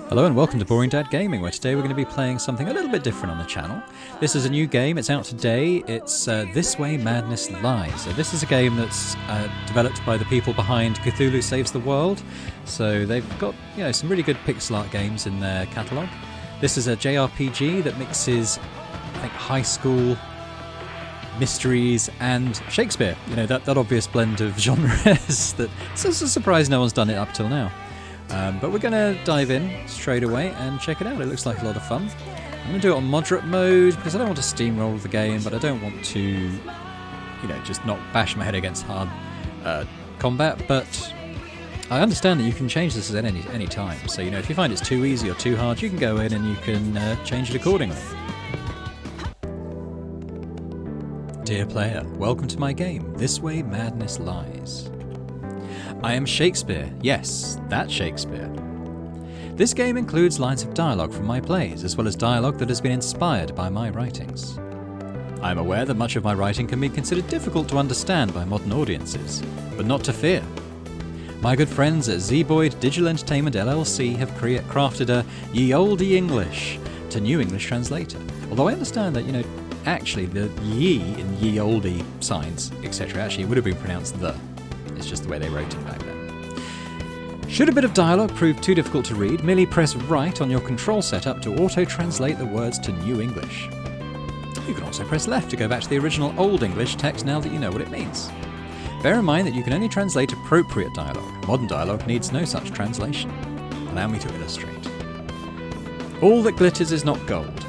Hello and welcome to Boring Dad Gaming, where today we're going to be playing something a little bit different on the channel. This is a new game, it's out today, it's This Way Madness Lies. So this is a game that's developed by the people behind Cthulhu Saves The World. So they've got, some really good pixel art games in their catalogue. This is a JRPG that mixes, I think, high school mysteries and Shakespeare. That obvious blend of genres that it's a surprise no one's done it up till now. But we're going to dive in straight away and check it out. It looks like a lot of fun. I'm going to do it on moderate mode because I don't want to steamroll the game, but I don't want to, just not bash my head against hard combat. But I understand that you can change this at any time. So, if you find it's too easy or too hard, you can go in and you can change it accordingly. Dear player, welcome to my game, This Way Madness Lies. I am Shakespeare, yes, that's Shakespeare. This game includes lines of dialogue from my plays, as well as dialogue that has been inspired by my writings. I am aware that much of my writing can be considered difficult to understand by modern audiences, but not to fear. My good friends at Zboyd Digital Entertainment LLC have crafted a Ye Olde English to New English translator. Although I understand that, actually the ye in Ye Olde signs, etc., actually would have been pronounced the. It's just the way they wrote it back then. Should a bit of dialogue prove too difficult to read, merely press right on your control setup to auto-translate the words to New English. You can also press left to go back to the original Old English text now that you know what it means. Bear in mind that you can only translate appropriate dialogue. Modern dialogue needs no such translation. Allow me to illustrate. All that glitters is not gold.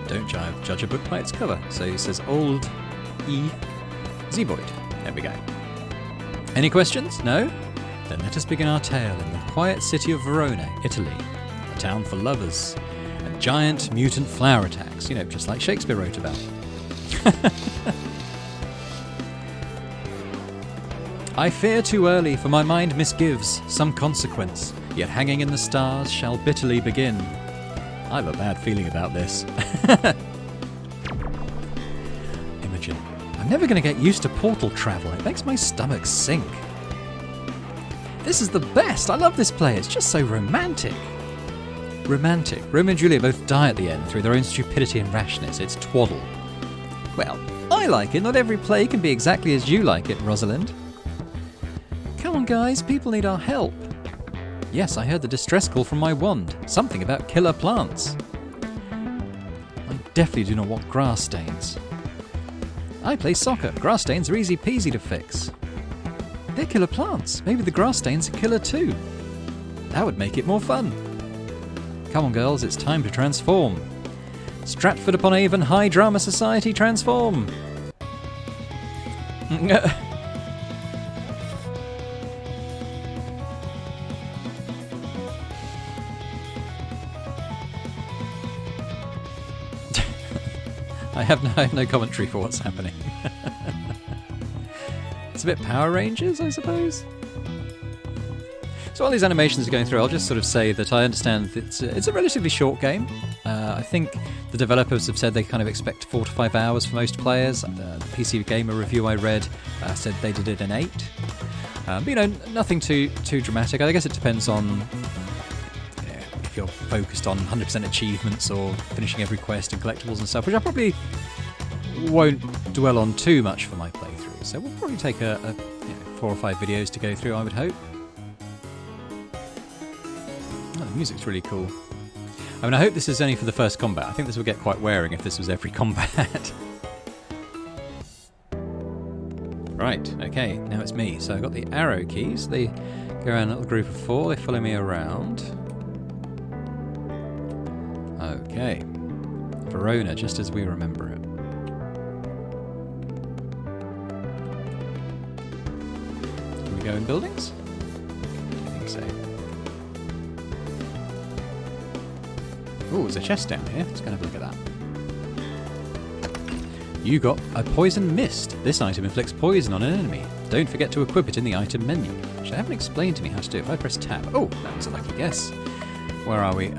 Don't judge a book by its cover. So it says Old E. Zboyd. There we go. Any questions? No? Then let us begin our tale in the quiet city of Verona, Italy, a town for lovers and giant mutant flower attacks, just like Shakespeare wrote about. I fear too early, for my mind misgives some consequence, yet hanging in the stars shall bitterly begin. I have a bad feeling about this. Imogen. I'm never going to get used to portal travel. It makes my stomach sink. This is the best. I love this play. It's just so romantic. Romantic. Romeo and Juliet both die at the end through their own stupidity and rashness. It's twaddle. Well, I like it. Not every play can be exactly as you like it, Rosalind. Come on, guys. People need our help. Yes, I heard the distress call from my wand. Something about killer plants. I definitely do not want grass stains. I play soccer. Grass stains are easy peasy to fix. They're killer plants. Maybe the grass stains are killer too. That would make it more fun. Come on, girls, it's time to transform. Stratford upon Avon High Drama Society transform. I have no commentary for what's happening. It's a bit Power Rangers, I suppose. So while these animations are going through, I'll just sort of say that I understand that it's a relatively short game. I think the developers have said they kind of expect 4 to 5 hours for most players. The PC Gamer review I read said they did it in 8. But, nothing too dramatic. I guess it depends on if you're focused on 100% achievements or finishing every quest and collectibles and stuff, which I probably won't dwell on too much for my playthrough. So we'll probably take 4 or 5 videos to go through, I would hope. Oh, the music's really cool. I hope this is only for the first combat. I think this would get quite wearing if this was every combat. Right, okay, now it's me. So I've got the arrow keys. They go around a little group of 4. They follow me around. Okay. Verona, just as we remember it. Can we go in buildings? I think so. Oh, there's a chest down here. Let's go and have a look at that. You got a poison mist. This item inflicts poison on an enemy. Don't forget to equip it in the item menu, which they haven't explained to me how to do. If I press tab... Oh, that was a lucky guess. Where are we?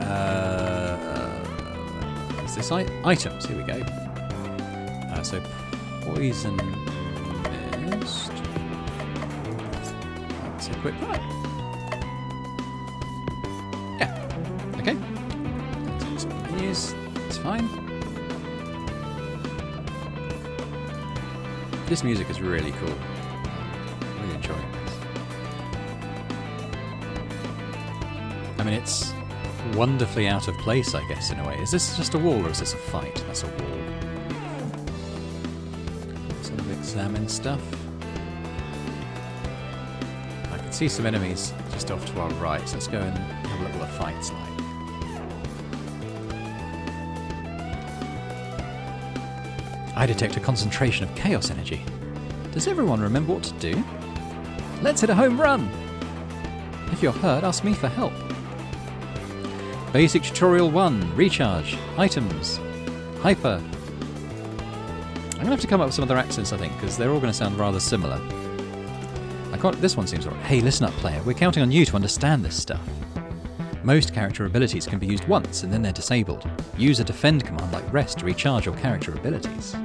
Is this items? Here we go. So poison mist. Let's equip that. Yeah. goes. It's fine. This music is really cool. Really enjoying this. I mean, it's wonderfully out of place, I guess, in a way. Is this just a wall or is this a fight? That's a wall. Sort of examine stuff. I can see some enemies just off to our right, so let's go and have a look what the fight's like. I detect a concentration of chaos energy. Does everyone remember what to do? Let's hit a home run! If you're hurt, ask me for help. Basic Tutorial 1, Recharge, Items, Hyper. I'm going to have to come up with some other accents, I think, because they're all going to sound rather similar. This one seems alright. Hey, listen up, player. We're counting on you to understand this stuff. Most character abilities can be used once and then they're disabled. Use a defend command like rest to recharge your character abilities.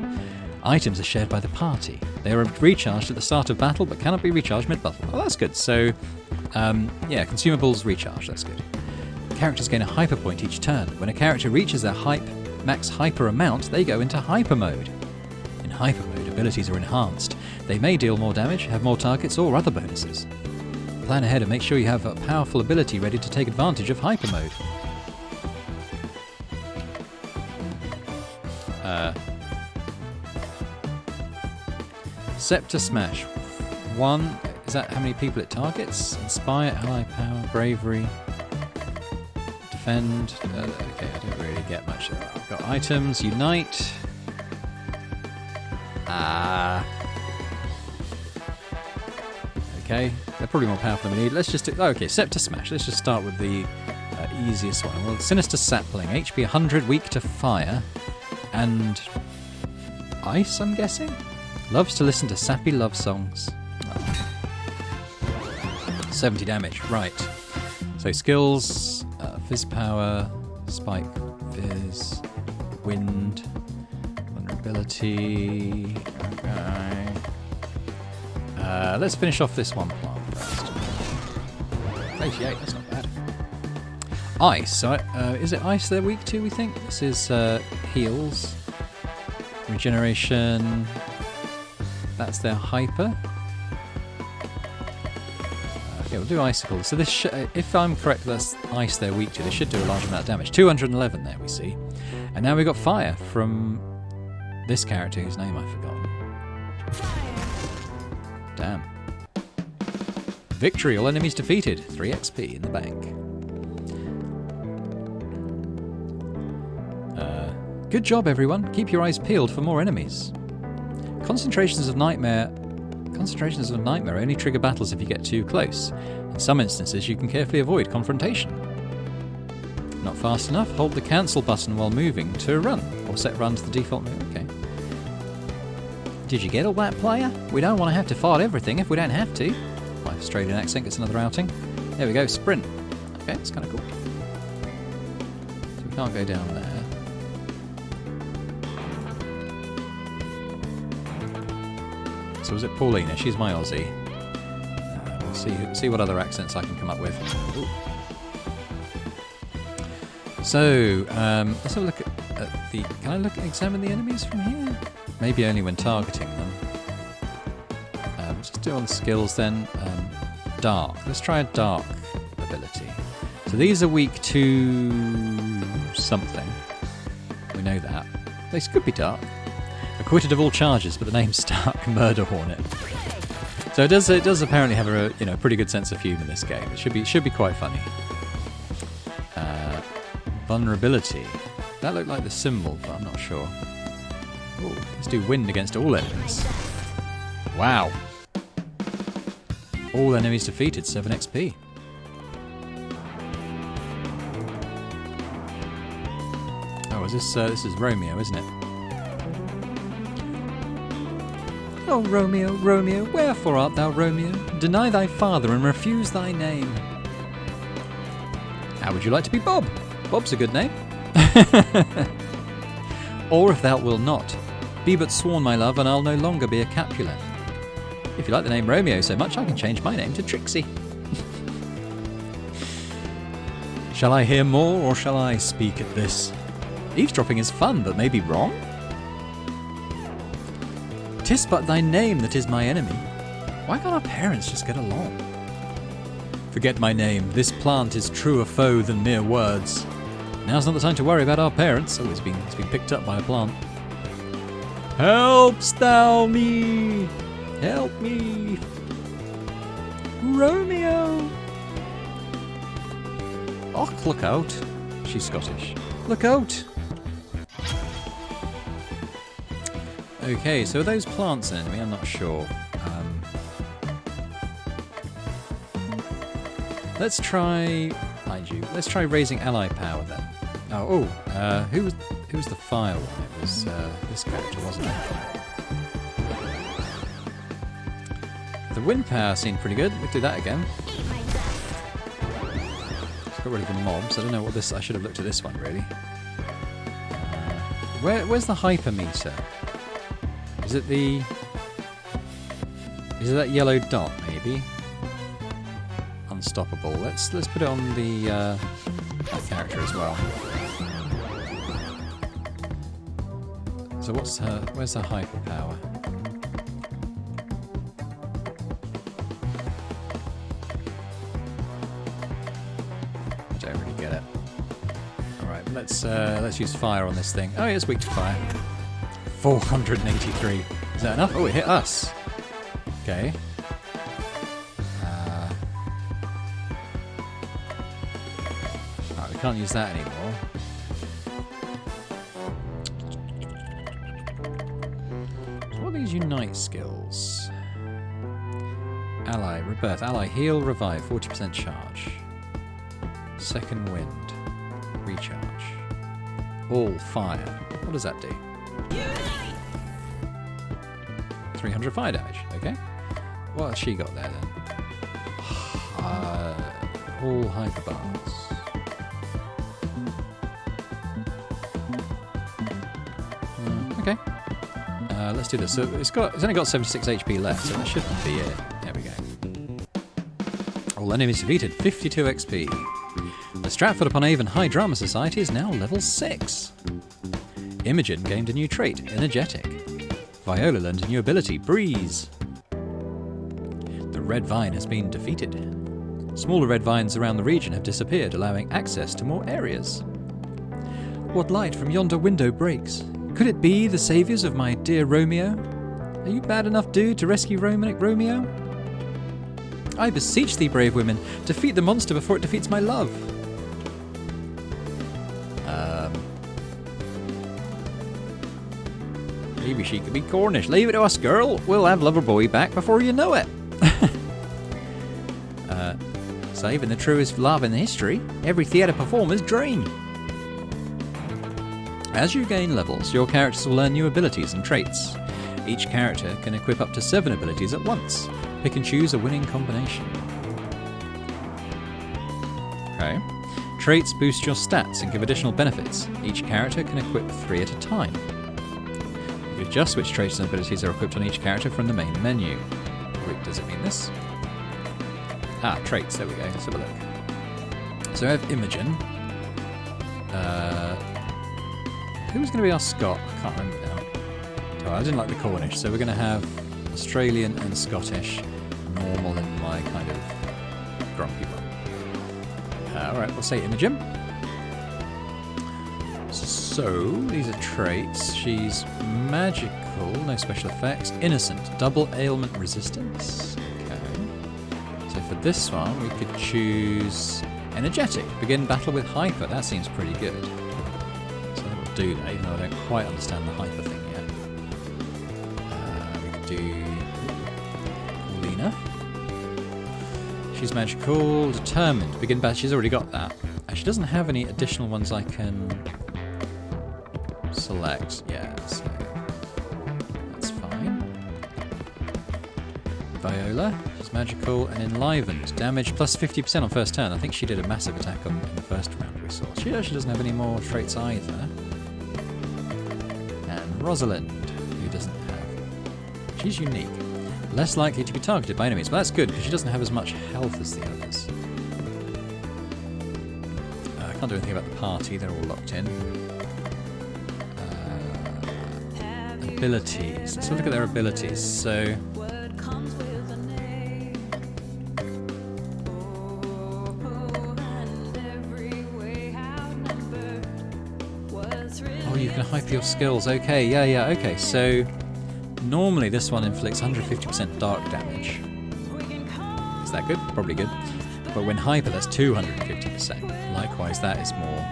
Items are shared by the party. They are recharged at the start of battle but cannot be recharged mid-battle. Oh, that's good. So, yeah, consumables recharge. That's good. Characters gain a hyper point each turn. When a character reaches their max hyper amount, they go into hyper mode. In hyper mode, abilities are enhanced. They may deal more damage, have more targets, or other bonuses. Plan ahead and make sure you have a powerful ability ready to take advantage of hyper mode. Scepter Smash. 1. Is that how many people it targets? Inspire, ally power, bravery, defend. Okay, I don't really get much there. I've got items, unite. Okay, they're probably more powerful than we need. Let's just do... okay, Scepter Smash. Let's just start with the easiest one. Well, Sinister Sapling. HP 100, weak to fire. And... ice, I'm guessing? Loves to listen to sappy love songs. Oh. 70 damage, right. So skills, Fizz Power, Spike, Fizz, Wind, Vulnerability... Okay. Let's finish off this one plant first. 88, that's not bad. Ice, so is it ice they're weak to, we think? This is heals, regeneration, that's their hyper. Okay, we'll do icicle. So this, if I'm correct, that's ice they're weak to. They should do a large amount of damage. 211 there we see. And now we've got fire from this character whose name I've forgotten. Damn. Victory, all enemies defeated. 3 XP in the bank. Good job, everyone. Keep your eyes peeled for more enemies. Concentrations of nightmare only trigger battles if you get too close. In some instances, you can carefully avoid confrontation. Not fast enough? Hold the cancel button while moving to run, or set run to the default move. Okay. Did you get all that, player? We don't want to have to fight everything if we don't have to. My Australian accent gets another outing. There we go, sprint. Okay, that's kind of cool. So we can't go down there. So was it Paulina? She's my Aussie. We'll see what other accents I can come up with. Ooh. So, let's have a look at the... Can I examine the enemies from here? Maybe only when targeting them. We'll just do on the skills then. Dark. Let's try a dark ability. So these are weak to something. We know that. They could be dark. Acquitted of all charges, but the name's Stark Murder Hornet. So it does apparently have a pretty good sense of humour, this game. It should be quite funny. Vulnerability. That looked like the symbol, but I'm not sure. Ooh, let's do wind against all enemies. Wow. All enemies defeated, 7 XP. Oh, this is Romeo, isn't it? Oh, Romeo, Romeo, wherefore art thou, Romeo? Deny thy father and refuse thy name. How would you like to be Bob? Bob's a good name. Or if thou wilt not, be but sworn, my love, and I'll no longer be a Capulet. If you like the name Romeo so much, I can change my name to Trixie. Shall I hear more, or shall I speak at this? Eavesdropping is fun, but maybe wrong? 'Tis but thy name that is my enemy. Why can't our parents just get along? Forget my name. This plant is truer foe than mere words. Now's not the time to worry about our parents. Oh, it's been picked up by a plant. Helpst thou me? Help me. Romeo. Och, look out. She's Scottish. Look out. Okay, so are those plants an enemy? I'm not sure. Let's try... Mind you, let's try raising ally power then. Who was the fire one? It was this character, wasn't it? The wind power seemed pretty good. We'll do that again. Got rid of the mobs. I don't know what this... I should have looked at this one, really. Where's the hypermeter? Is it the... Is it that yellow dot, maybe? Unstoppable. Let's put it on the that character as well. So what's her... Where's her hyper power? I don't really get it. All right, let's use fire on this thing. Oh, yeah, it's weak to fire. 483. Is that enough? Oh, it hit us. Okay. Alright, we can't use that anymore. What are these unite skills? Ally, rebirth. Ally, heal, revive, 40% charge. Second wind. Recharge. All fire. What does that do? 300 fire damage. Okay. What has she got there then? All hyper bars. Okay. Let's do this. So it's only got 76 HP left, so that shouldn't be it. There we go. All enemies defeated. 52 XP. The Stratford upon Avon High Drama Society is now level 6. Imogen gained a new trait, energetic. Viola learned a new ability, breeze. The red vine has been defeated. Smaller red vines around the region have disappeared, allowing access to more areas. What light from yonder window breaks? Could it be the saviours of my dear Romeo? Are you bad enough, dude, to rescue Romeo? I beseech thee, brave women, defeat the monster before it defeats my love. Maybe she could be Cornish. Leave it to us, girl. We'll have Loverboy back before you know it. Saving the truest love in history. Every theatre performer's dream. As you gain levels, your characters will learn new abilities and traits. Each character can equip up to 7 abilities at once. Pick and choose a winning combination. Okay. Traits boost your stats and give additional benefits. Each character can equip 3 at a time. You adjust which traits and abilities are equipped on each character from the main menu. Wait, does it mean this? Ah, traits, there we go. Let's have a look. So I have Imogen. Who's going to be our Scot? I can't remember now. Oh, I didn't like the Cornish, so we're going to have Australian and Scottish, normal and my kind of grumpy one. Alright, we'll say Imogen. So, these are traits. She's magical, no special effects. Innocent, double ailment resistance. Okay. So for this one, we could choose energetic. Begin battle with hyper. That seems pretty good. So I will do that, even though I don't quite understand the hyper thing yet. We could do Lena. She's magical, determined. Begin battle. She's already got that. She doesn't have any additional ones I can select. Yeah, so that's fine. Viola, she's magical and enlivened. Damage plus 50% on first turn. I think she did a massive attack in the first round we saw. She actually doesn't have any more traits either. And Rosalind, who doesn't have. She's unique. Less likely to be targeted by enemies. Well, that's good because she doesn't have as much health as the others. I can't do anything about the party. They're all locked in. abilities. Let's look at their abilities. So... Oh, you can hyper your skills. Okay, yeah, okay. So, normally this one inflicts 150% dark damage. Is that good? Probably good. But when hyper, that's 250%. Likewise, that is more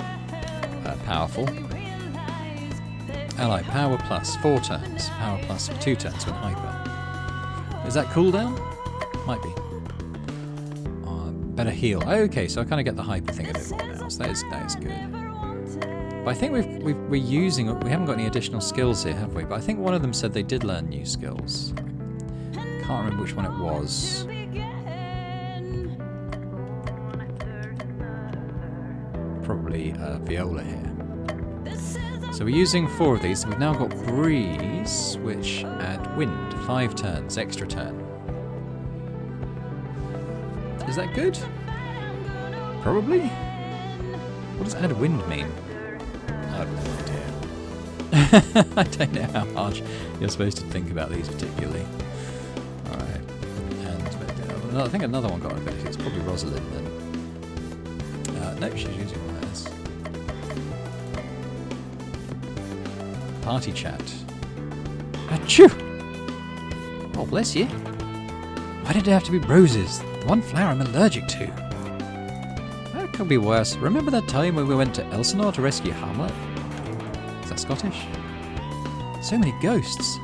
powerful. Ally, power plus 4 turns. Power plus for 2 turns when hyper. Is that cooldown? Might be. Better heal. Okay, so I kind of get the hyper thing a bit more now. So that is good. But I think we're using... We haven't got any additional skills here, have we? But I think one of them said they did learn new skills. Can't remember which one it was. Probably Viola here. So we're using 4 of these. We've now got Breeze, which add Wind. 5 turns, extra turn. Is that good? Probably. What does add Wind mean? I have no idea. I don't know how hard you're supposed to think about these particularly. Alright. And I think another one got an ability. It's probably Rosalind then. No, she's using one of those. Party chat. Achoo! Oh, bless you. Why did it have to be roses? One flower I'm allergic to. That could be worse. Remember that time when we went to Elsinore to rescue Hamlet? Is that Scottish? So many ghosts.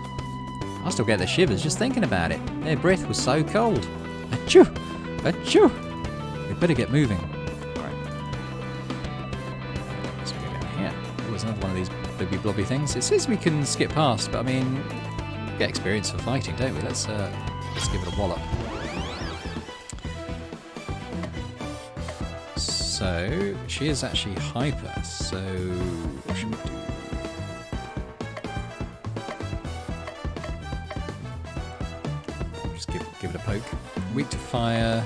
I still get the shivers just thinking about it. Their breath was so cold. Achoo! Achoo! We'd better get moving. Another one of these blobby blobby things. It says we can skip past, but I mean, we get experience for fighting, don't we? Let's give it a wallop. So she is actually hyper. So what should we do? Just give it a poke. Weak to fire.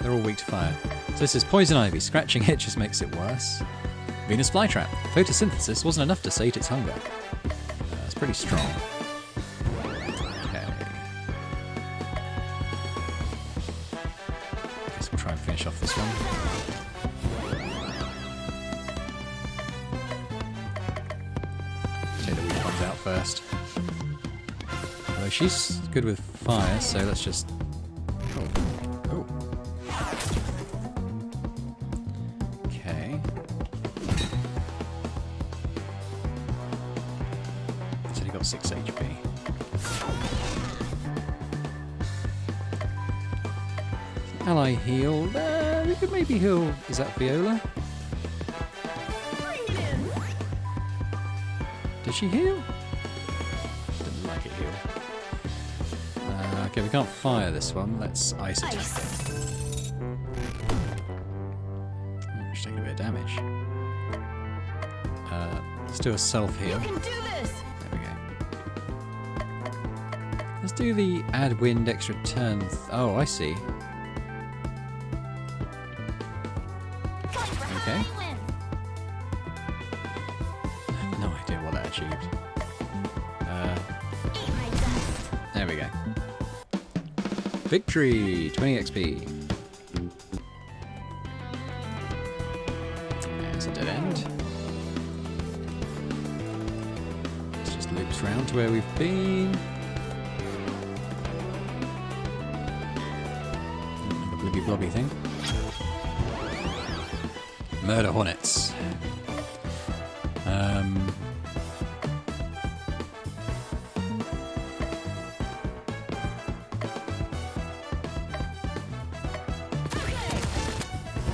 They're all weak to fire. So this is poison ivy. Scratching it just makes it worse. Venus flytrap. Photosynthesis wasn't enough to sate its hunger. That's pretty strong. Okay. Guess we'll try and finish off this one. Take the weak ones out first. Although she's good with fire, so let's just... Oh. Got 6 HP. Ally heal. We could maybe heal. Is that Viola? Did she heal? Didn't like it heal. Okay, we can't fire this one. Let's ice attack it. Oh, she's taking a bit of damage. Let's do a self heal. Let's do the add wind extra turn. Oh, I see. Okay. I have no idea what that achieved. There we go. Victory! 20 XP. There's a dead end. This just loops round to where we've been. Blibby blobby thing. Murder hornets.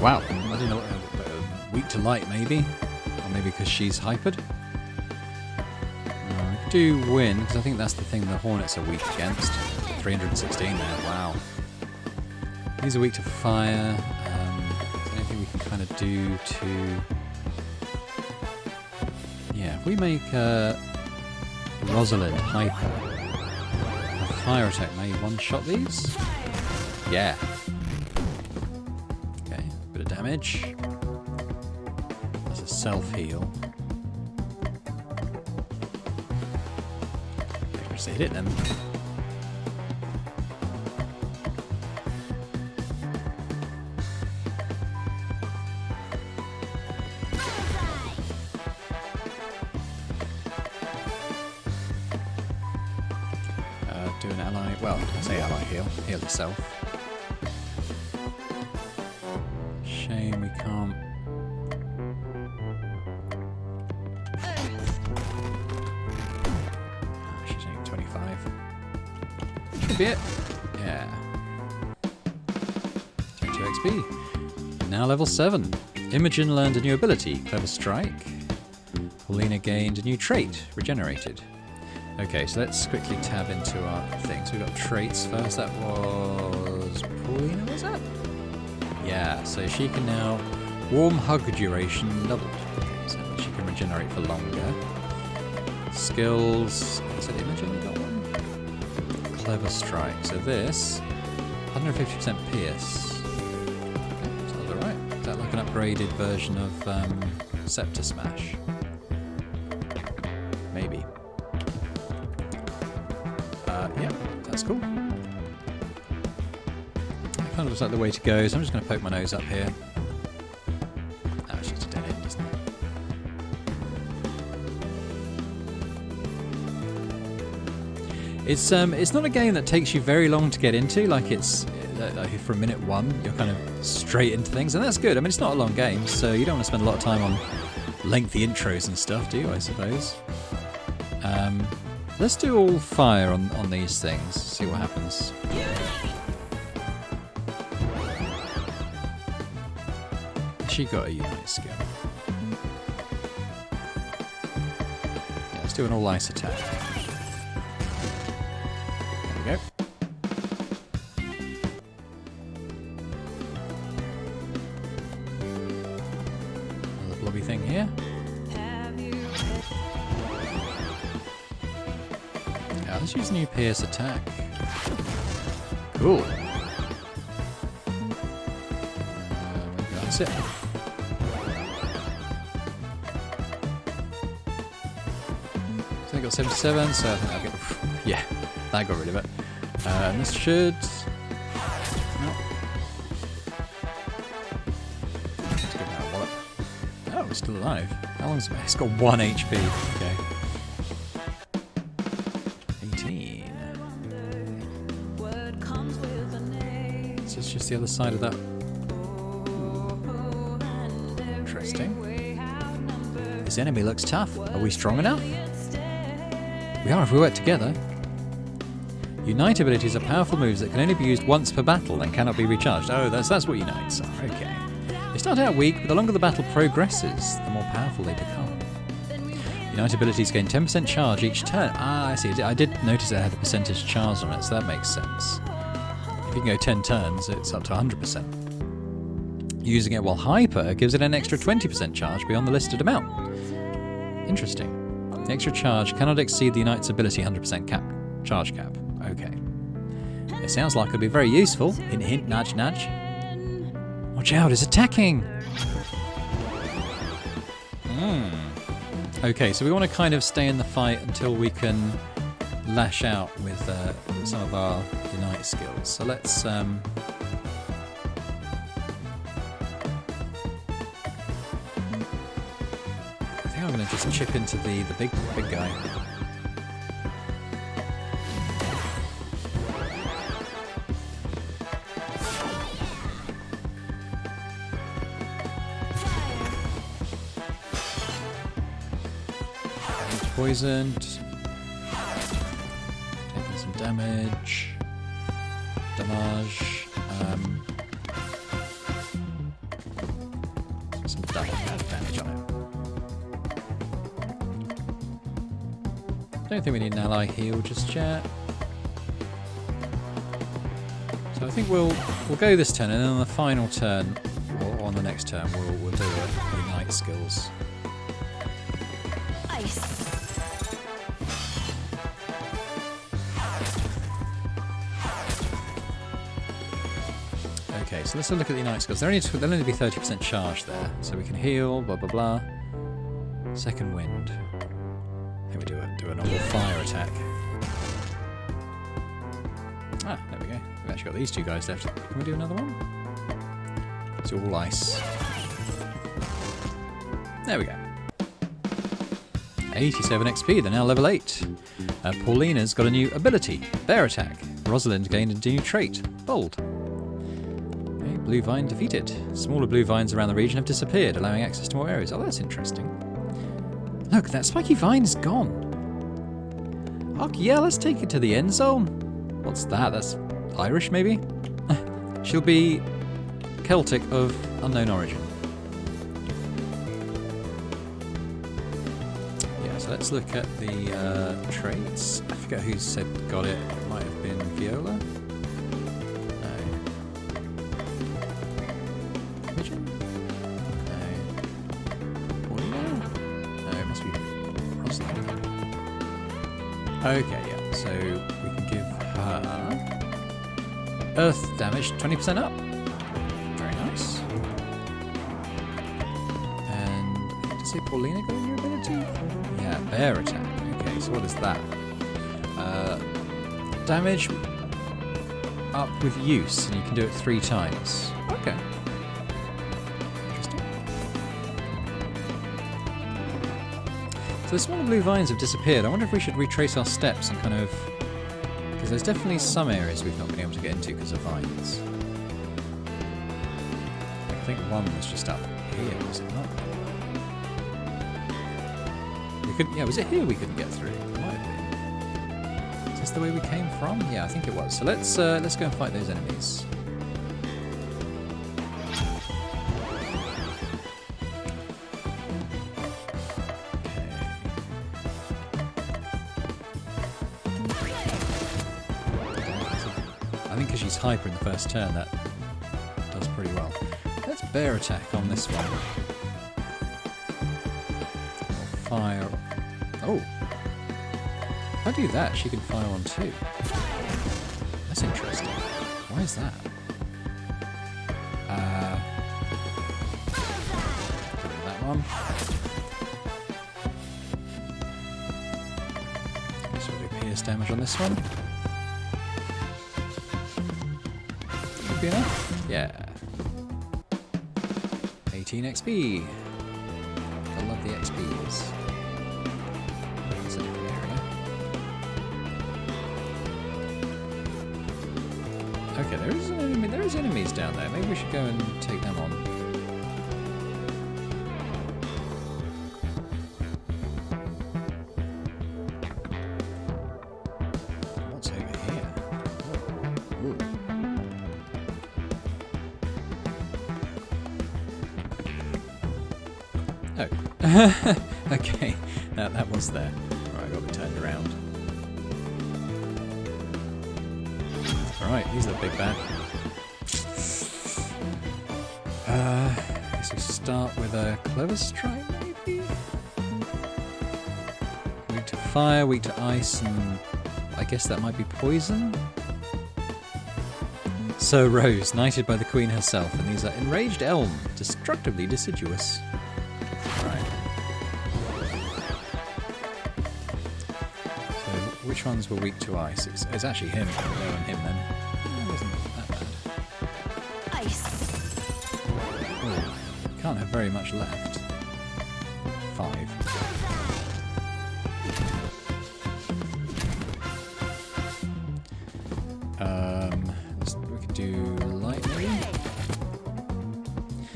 Wow, I don't know. Weak to light, maybe, or maybe because she's hypered. We could do wind because I think that's the thing the hornets are weak against. 316 there. Wow. These are weak to fire. Is there anything we can kind of do to... Yeah, if we make Rosalind hyper, a fire attack may one-shot these? Yeah. Okay, bit of damage. That's a self-heal. Just hit it then. Do an ally, well, I say ally heal itself. Shame we can't. She's only 25. Should be it. Yeah. 22 XP. Now level 7. Imogen learned a new ability, Clever Strike. Paulina gained a new trait, Regenerated. Okay, so let's quickly tab into our things. So we've got traits first. That was Paulina, was that? Yeah, so she can now warm hug duration doubled. Okay, so she can regenerate for longer. Skills. Is it Imogen you got one? Clever Strike. So this 150% pierce. Okay, sounds alright. Is that like an upgraded version of Scepter Smash? Maybe. Yeah, that's cool. That kind of looks like the way to go, so I'm just going to poke my nose up here. Oh, it's just a dead end, isn't it? It's not a game that takes you very long to get into, like it's like from minute 1 you're kind of straight into things, and that's good. I mean, it's not a long game, so you don't want to spend a lot of time on lengthy intros and stuff, do you, I suppose? Let's do all fire on these things, see what happens. She got a Unite skill. Yeah, let's do an all ice attack. There we go. Another blobby thing here. Let's use new pierce attack. Cool. Maybe that's it. So I got 77, so I think I'll get. Yeah, that got rid of it. This should. No. Let's give that a wallop. Oh, it's still alive. How long's it? It's got 1 HP. Okay. It's just the other side of that. Interesting. This enemy looks tough. Are we strong enough? We are if we work together. Unite abilities are powerful moves that can only be used once per battle and cannot be recharged. Oh, that's what unites are. Okay. They start out weak, but the longer the battle progresses, the more powerful they become. Unite abilities gain 10% charge each turn. Ah, I see. I did notice it had a percentage charge on it, so that makes sense. If you can go 10 turns, it's up to 100%. Using it while hyper gives it an extra 20% charge beyond the listed amount. Interesting. The extra charge cannot exceed the Unite's ability 100% cap. Charge cap. Okay. It sounds like it'll be very useful. Hint, hint, nudge, nudge. Watch out, it's attacking! Okay, so we want to kind of stay in the fight until we can lash out with some of our Unite skills. So let's... I think I'm going to just chip into the big guy. Poisoned. Taking some damage. Some damage on it. Don't think we need an ally heal just yet. So I think we'll go this turn, and then on the final turn, or on the next turn, we'll do a Unite skills. Okay, so let's have a look at the Unite skills. There'll only be 30% charge there, so we can heal, blah blah blah. Second wind. I think we do a normal fire attack. Ah, there we go. We've actually got these two guys left. Can we do another one? It's all ice. There we go. 87 XP, they're now level 8. Paulina's got a new ability, Bear Attack. Rosalind gained a new trait, Bold. Okay, blue vine defeated. Smaller blue vines around the region have disappeared, allowing access to more areas. Oh, that's interesting. Look, that spiky vine is gone. Oh, yeah, let's take it to the end zone. What's that? That's Irish, maybe? She'll be Celtic of unknown origin. Yeah, so let's look at the traits. I forget who said got it. It might have been Viola. No. Pigeon? No. Paulina? No, it must be Rosalind. Okay, yeah, so we can give her Earth damage 20% up. Very nice. And did you say Paulina got a new ability? Yeah, Bear Attack. Okay, so what is that? Damage up with use, and you can do it 3 times. Okay. Interesting. So the smaller blue vines have disappeared. I wonder if we should retrace our steps and kind of... Because there's definitely some areas we've not been able to get into because of vines. I think one was just up here, was it not? We couldn't... Yeah, was it here we couldn't get through? It might have been. Is this the way we came from? Yeah, I think it was. So let's go and fight those enemies. I think because she's hyper in the first turn, that does pretty well. Let's Bear Attack on this one. Fire. Oh! If I do that, she can fire on too. That's interesting. Why is that? That one. So we'll do pierce damage on this one. Should be enough? Yeah. 18 XP. I love the XPs. That's a new area. Okay, there is enemies down there. Maybe we should go and take them on. What's over here? Ooh. Oh. Okay, that was there. Alright, got to be turned around. Alright, he's the big bad. Guess we start with a clever strike, maybe? Weak to fire, weak to ice, and I guess that might be poison? So Rose, knighted by the Queen herself, and these are Enraged Elm, destructively deciduous. Which ones were weak to ice? It's actually him. Go on him then. It wasn't that bad. Ice. Oh, can't have very much left. 5. We could do lightning.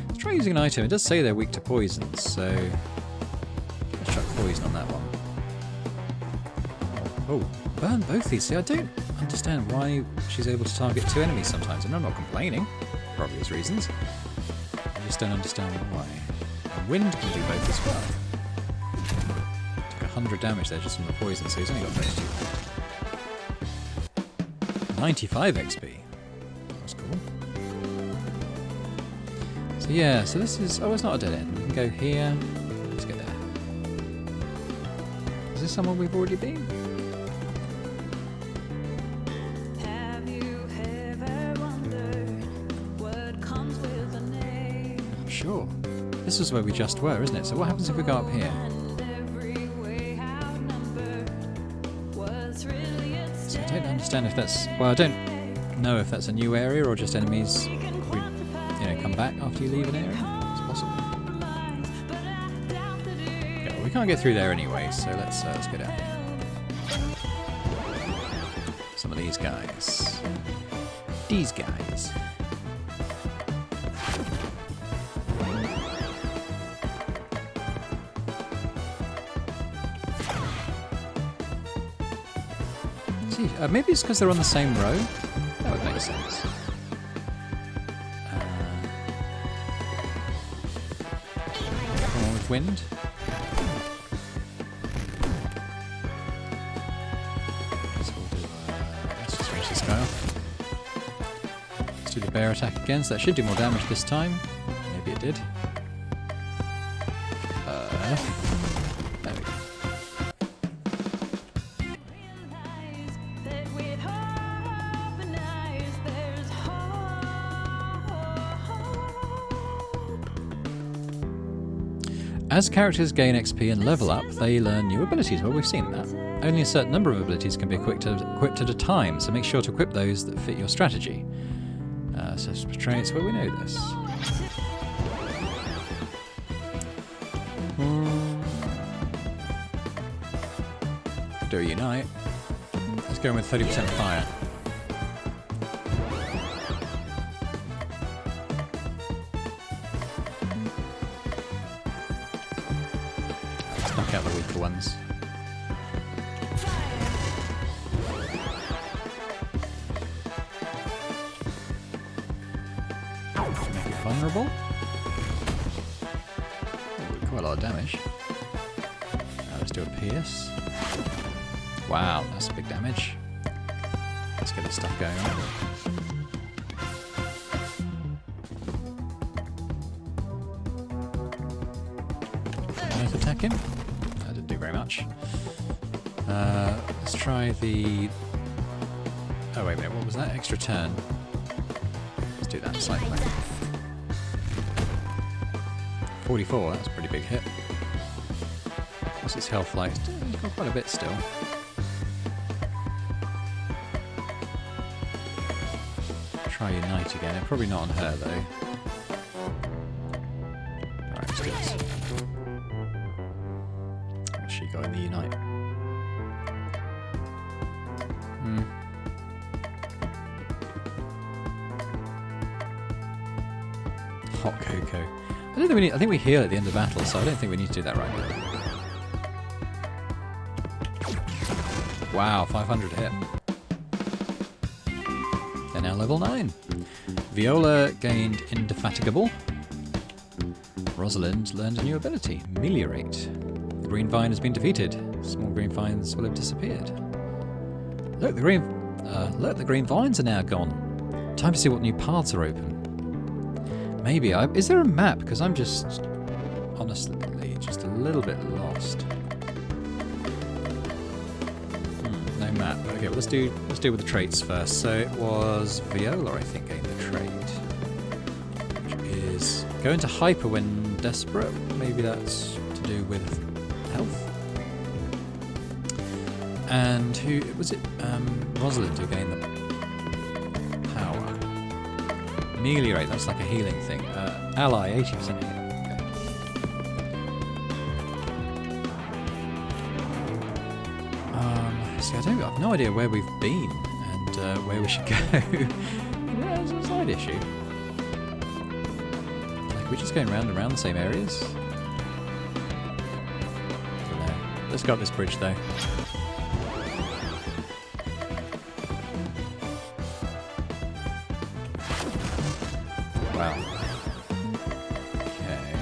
Let's try using an item. It does say they're weak to poison, so let's chuck poison on that one. Oh, burn both these. See, I don't understand why she's able to target 2 enemies sometimes. And I'm not complaining, for obvious reasons. I just don't understand why. And wind can do both as well. Took 100 damage there just from the poison, so he's only got those 2. 95 XP. That's cool. So yeah, so this is... Oh, it's not a dead end. We can go here. Let's get there. Is this somewhere we've already been? Sure. This is where we just were, isn't it? So what happens if we go up here? So I don't understand if that's... Well, I don't know if that's a new area or just enemies come back after you leave an area. It's possible. Yeah, well, we can't get through there anyway, so let's go down here. Some of these guys. These guys. See, maybe it's because they're on the same row. That would make sense. One with wind. Let's just finish this guy off. Let's do the bear attack again, so that should do more damage this time. Maybe it did. There we go. As characters gain XP and level up, they learn new abilities. Well, we've seen that. Only a certain number of abilities can be equipped at a time, so make sure to equip those that fit your strategy. So traits, well, we know this. Do a unite. Let's go in with 30% fire. Let's knock out the weaker ones. Make it vulnerable. Ooh, quite a lot of damage. Let's do a pierce. Wow, that's big damage. Let's get this stuff going on. Knife attack him. That didn't do very much. Let's try the... Oh wait a minute, what was that? Extra turn. Let's do that slightly. 44, that's a pretty big hit. What's its health like? It's got quite a bit still. Try Unite again. Probably not on her though. Alright, let's do this. What's she got in the Unite? Hot cocoa. I don't think we need. I think we heal at the end of battle, so I don't think we need to do that right now. Wow, 500 hit. They're now level 9. Viola gained Indefatigable. Rosalind learned a new ability, Meliorate. The green vine has been defeated. Small green vines will have disappeared. Look, the green vines are now gone. Time to see what new paths are open. Maybe is there a map? Because I'm just honestly just a little bit lost. No map. Okay, well, let's deal with the traits first. So it was Viola, I think, gained the trait, which is go into hyper when desperate. Maybe that's to do with health. And who was it? Rosalind who gained the power. Meliorate, that's like a healing thing. Ally, 80% heal. See, I have no idea where we've been and where we should go. Yeah, it's a side issue. Like, we're just going round and round the same areas. I don't know. Let's go up this bridge though. Wow. Okay.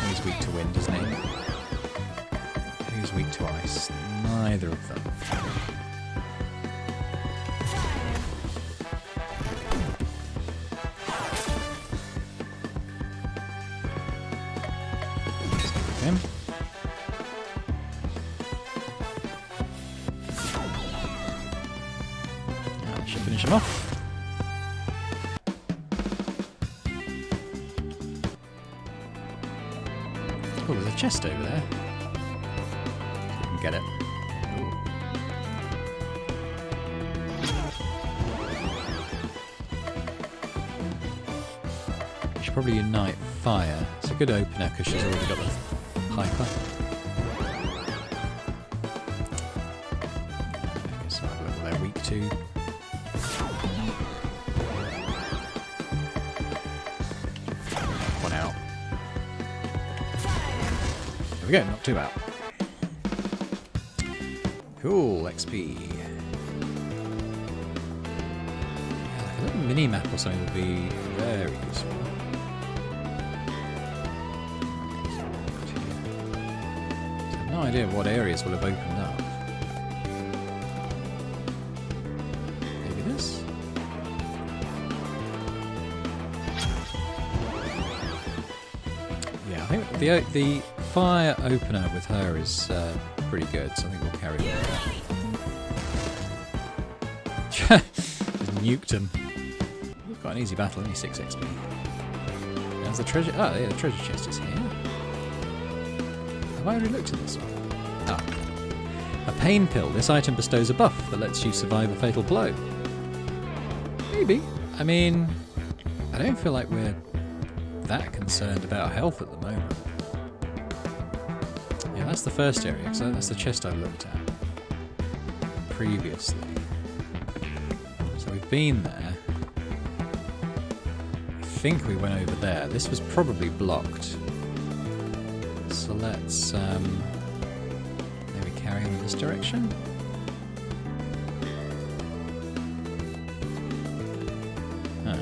He's weak to wind, isn't he? Who's weak to ice? Neither of them. Let's go with him. That should finish him off. Oh, there's a chest over there. See if we can get it. Ooh. We should probably unite fire. It's a good opener because she's already got the hyper. So they're weak to. One out. There we go, not too bad. Cool, XP. A little mini-map or something would be very useful. I have no idea what areas will have opened up. Maybe this? Yeah, I think the fire opener with her is pretty good, so I think we'll carry on with that. Nuked him. We've got an easy battle, only 6 XP. There's the treasure. Oh, yeah, the treasure chest is here. Have I already looked at this one? Ah. A pain pill. This item bestows a buff that lets you survive a fatal blow. Maybe. I mean, I don't feel like we're that concerned about health at the moment. Yeah, that's the first area, so that's the chest I looked at previously. So we've been there. I think we went over there. This was probably blocked. So let's maybe carry on in this direction. Huh.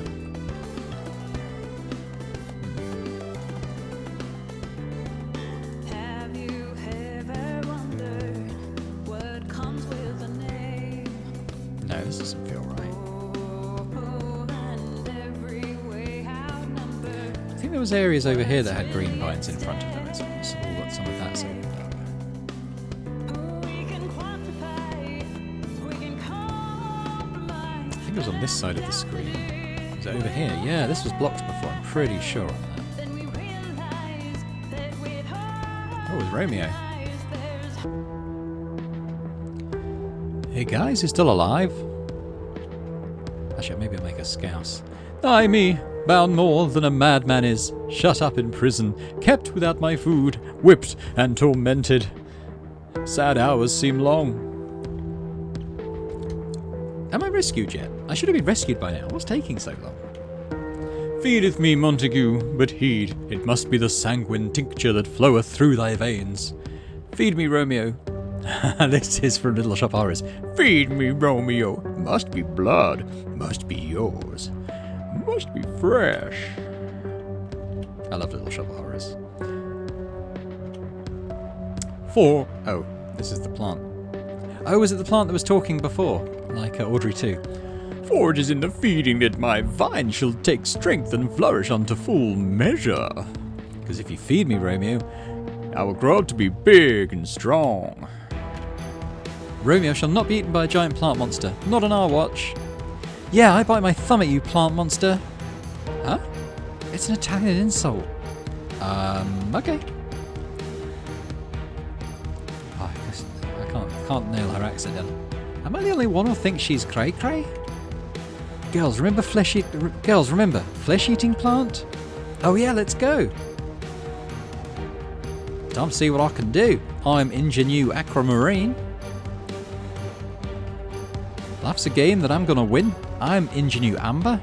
Have you ever wondered what comes with a name? No, this doesn't feel right. I think there was areas over here that had green vines in front of them. It's possible that some of that's opened up. I think it was on this side of the screen. Is it over here? Yeah, this was blocked before. I'm pretty sure on that. Oh, it was Romeo. Hey guys, he's still alive. Actually, maybe I'll make a scouse. Ay me, bound more than a madman is, shut up in prison, kept without my food, whipped and tormented. Sad hours seem long. Am I rescued yet? I should have been rescued by now. What's taking so long? Feedeth me, Montague, but heed, it must be the sanguine tincture that floweth through thy veins. Feed me, Romeo. This is from Little Shop Horrors. Feed me, Romeo. Must be blood. Must be yours. Must be fresh. I love Little Shop Horrors. Oh, this is the plant. Oh, was it the plant that was talking before? Like Audrey 2. For it is in the feeding that my vine shall take strength and flourish unto full measure. Because if you feed me, Romeo, I will grow up to be big and strong. Romeo shall not be eaten by a giant plant monster. Not on our watch. Yeah, I bite my thumb at you, plant monster. Huh? It's an Italian insult. Okay. Oh, I can't nail her accent down. Am I the only one who thinks she's cray-cray? Girls, remember flesh-eating plant? Oh yeah, let's go. Time to see what I can do. I'm Ingenue Aquamarine. Life's a game that I'm gonna win. I'm Ingenue Amber.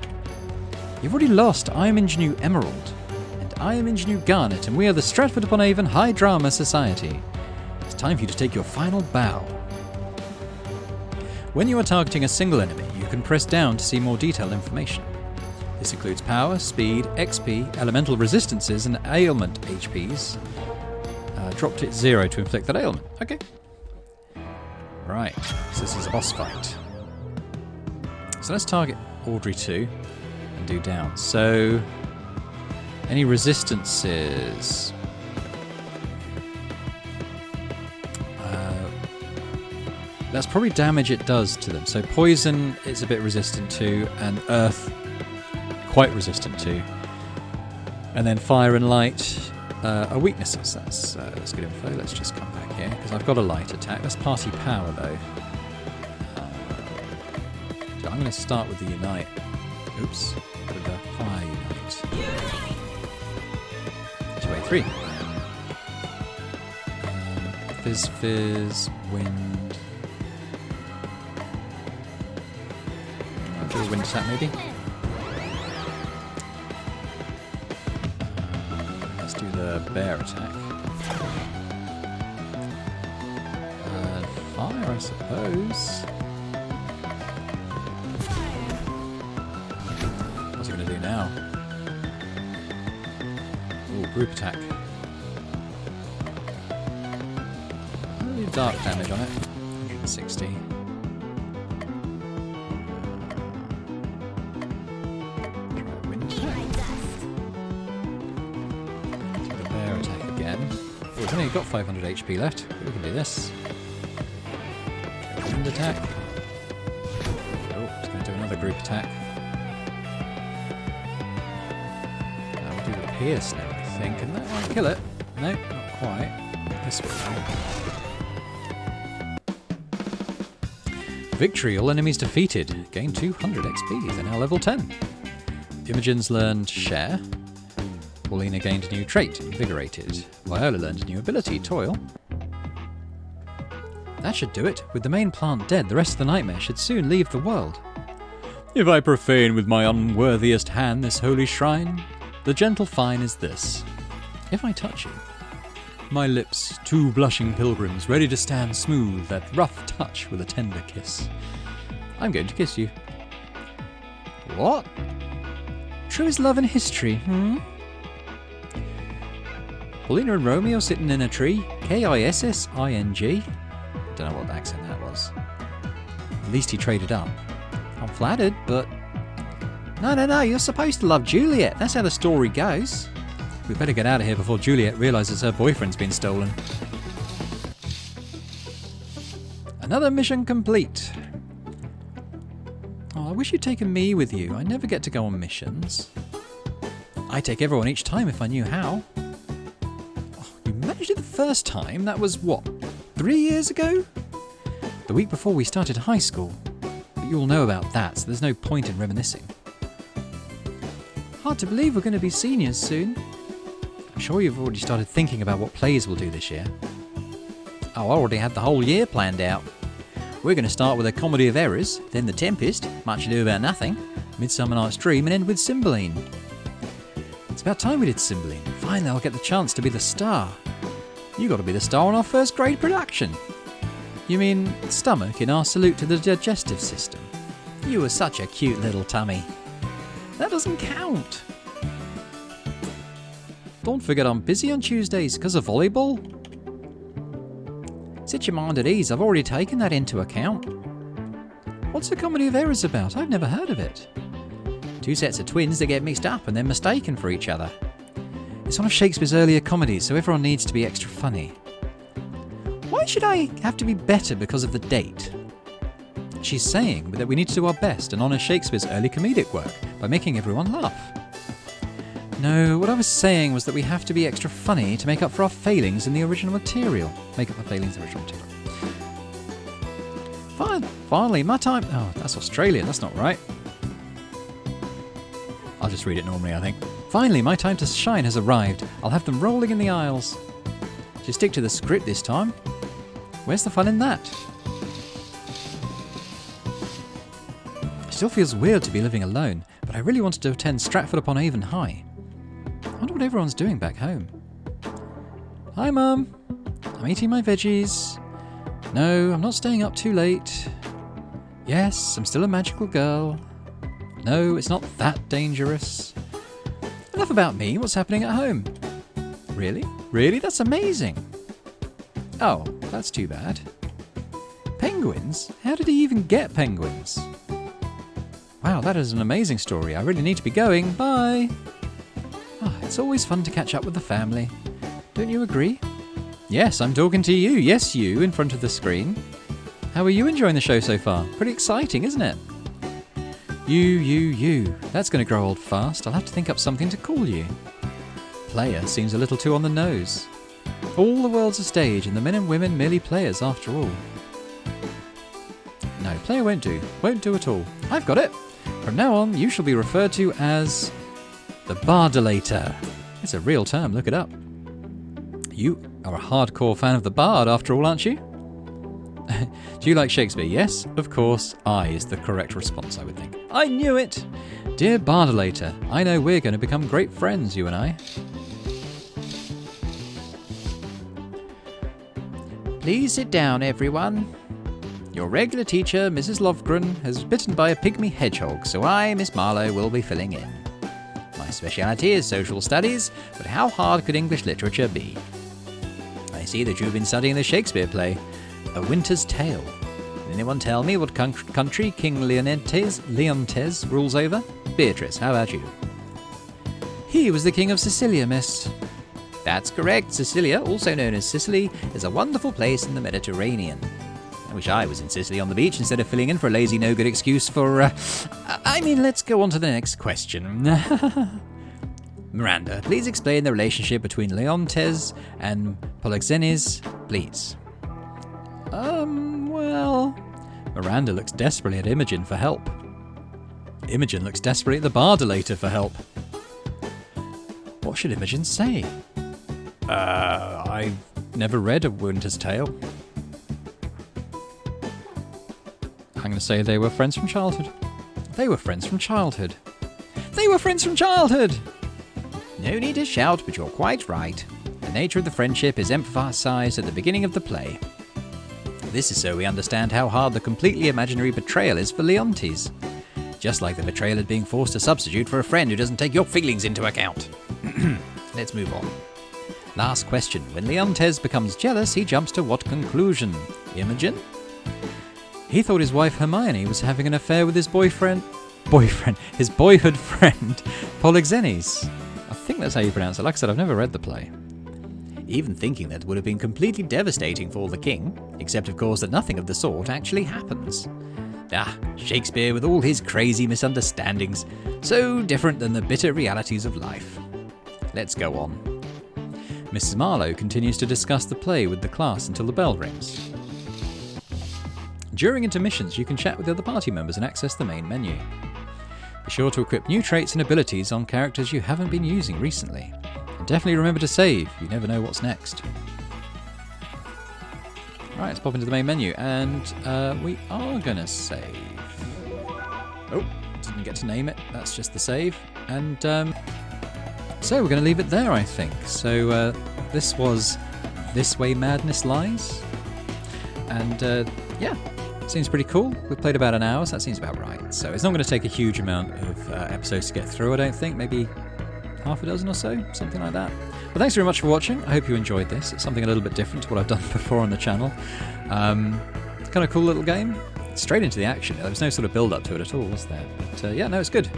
You've already lost. I'm Ingenue Emerald. And I am Ingenue Garnet, and we are the Stratford-upon-Avon High Drama Society. It's time for you to take your final bow. When you are targeting a single enemy, you can press down to see more detailed information. This includes power, speed, XP, elemental resistances, and ailment HPs. Dropped it 0 to inflict that ailment. Okay. Right, so this is a boss fight. So let's target Audrey 2 and do down. So, any resistances? That's probably damage it does to them. So poison it's a bit resistant to, and earth quite resistant to. And then fire and light are weaknesses. That's good info. Let's just come back here, because I've got a light attack. That's party power though. So I'm going to start with the Unite. Oops. With the Fire Unite. 3. Fizz, fizz, wind. I'll do a wind attack maybe. Let's do the bear attack. Fire, I suppose. What's he going to do now? Ooh, group attack. Really dark damage on it. 160. Try wind attack. Do the bear attack again. Oh, it's only got 500 HP left. We can do this. Wind attack. Oh, it's going to do another group attack. We'll do the pierce now, I think, and that won't kill it. No, not quite. This will. Victory, all enemies defeated. Gain 200 XP. They're now level 10. Imogen's learned Share. Paulina gained a new trait, Invigorated. Viola learned a new ability, Toil. That should do it. With the main plant dead, the rest of the nightmare should soon leave the world. If I profane with my unworthiest hand this holy shrine, the gentle fine is this. If I touch you, my lips, two blushing pilgrims, ready to stand smooth, that rough touch with a tender kiss. I'm going to kiss you. What? True as love in history, Paulina and Romeo sitting in a tree. Kissing. Don't know what accent that was. At least he traded up. I'm flattered, but... No, you're supposed to love Juliet. That's how the story goes. We better get out of here before Juliet realises her boyfriend's been stolen. Another mission complete. Oh, I wish you'd taken me with you. I never get to go on missions. I take everyone each time if I knew how. Oh, you managed it the first time? That was, what, 3 years ago? The week before we started high school. But you all know about that, so there's no point in reminiscing. Hard to believe we're going to be seniors soon. I'm sure you've already started thinking about what plays we'll do this year. Oh, I already had the whole year planned out. We're going to start with a comedy of errors, then The Tempest, Much Ado About Nothing, Midsummer Night's Dream, and end with Cymbeline. It's about time we did Cymbeline. Finally, I'll get the chance to be the star. You got to be the star on our first grade production. You mean stomach in our salute to the digestive system? You were such a cute little tummy. That doesn't count. Don't forget I'm busy on Tuesdays because of volleyball. Set your mind at ease, I've already taken that into account. What's a comedy of errors about? I've never heard of it. Two sets of twins that get mixed up and then mistaken for each other. It's one of Shakespeare's earlier comedies, so everyone needs to be extra funny. Why should I have to be better because of the date? She's saying that we need to do our best and honour Shakespeare's early comedic work by making everyone laugh. No, what I was saying was that we have to be extra funny to make up for our failings in the original material. Make up our failings in the original material. Finally, my time... Oh, that's Australian, that's not right. I'll just read it normally, I think. Finally, my time to shine has arrived. I'll have them rolling in the aisles. Just stick to the script this time. Where's the fun in that? It still feels weird to be living alone, but I really wanted to attend Stratford-upon-Avon High. I wonder what everyone's doing back home. Hi, Mum. I'm eating my veggies. No, I'm not staying up too late. Yes, I'm still a magical girl. No, it's not that dangerous. Enough about me. What's happening at home? Really? Really? That's amazing. Oh, that's too bad. Penguins? How did he even get penguins? Wow, that is an amazing story. I really need to be going. Bye. It's always fun to catch up with the family. Don't you agree? Yes, I'm talking to you. Yes, you, in front of the screen. How are you enjoying the show so far? Pretty exciting, isn't it? You. That's going to grow old fast. I'll have to think up something to call you. Player seems a little too on the nose. All the world's a stage, and the men and women merely players after all. No, player won't do. Won't do at all. I've got it. From now on, you shall be referred to as... the Bardolator. It's a real term, look it up. You are a hardcore fan of the Bard after all, aren't you? Do you like Shakespeare? Yes, of course. I is the correct response, I would think. I knew it! Dear Bardolator, I know we're going to become great friends, you and I. Please sit down, everyone. Your regular teacher, Mrs. Lovegren, has been bitten by a pygmy hedgehog, so I, Miss Marlowe, will be filling in. My speciality is social studies, but how hard could English literature be? I see that you've been studying the Shakespeare play, A Winter's Tale. Can anyone tell me what country King Leontes rules over? Beatrice, how about you? He was the king of Sicilia, miss. That's correct. Sicilia, also known as Sicily, is a wonderful place in the Mediterranean. I wish I was in Sicily on the beach instead of filling in for a lazy no-good excuse for, let's go on to the next question. Miranda, please explain the relationship between Leontes and Polixenes, please. Miranda looks desperately at Imogen for help. Imogen looks desperately at the Bardolator for help. What should Imogen say? I've never read A Winter's Tale. I'm going to say they were friends from childhood. They were friends from childhood. They were friends from childhood! No need to shout, but you're quite right. The nature of the friendship is emphasized at the beginning of the play. This is so we understand how hard the completely imaginary betrayal is for Leontes. Just like the betrayal at being forced to substitute for a friend who doesn't take your feelings into account. Let's move on. Last question. When Leontes becomes jealous, he jumps to what conclusion? Imogen? He thought his wife Hermione was having an affair with his his boyhood friend, Polixenes. I think that's how you pronounce it. Like I said, I've never read the play. Even thinking that would have been completely devastating for the king, except of course that nothing of the sort actually happens. Shakespeare with all his crazy misunderstandings, so different than the bitter realities of life. Let's go on. Mrs. Marlowe continues to discuss the play with the class until the bell rings. During intermissions, you can chat with the other party members and access the main menu. Be sure to equip new traits and abilities on characters you haven't been using recently. And definitely remember to save, you never know what's next. Right, let's pop into the main menu, and we are going to save. Oh, didn't get to name it, that's just the save. And so we're going to leave it there, I think. So this was This Way Madness Lies. And yeah, seems pretty cool. We played about an hour, so that seems about right. So it's not going to take a huge amount of episodes to get through, I don't think. Maybe half a dozen or so, something like that. But thanks very much for watching. I hope you enjoyed this. It's something a little bit different to what I've done before on the channel. It's kind of cool little game. Straight into the action. There was no sort of build-up to it at all, was there? But yeah, no, it's good.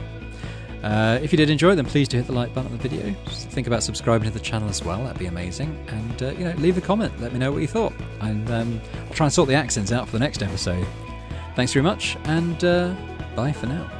If you did enjoy it, then please do hit the like button on the video. Just think about subscribing to the channel as well. That'd be amazing. And leave a comment. Let me know what you thought. And I'll try and sort the accents out for the next episode. Thanks very much, and bye for now.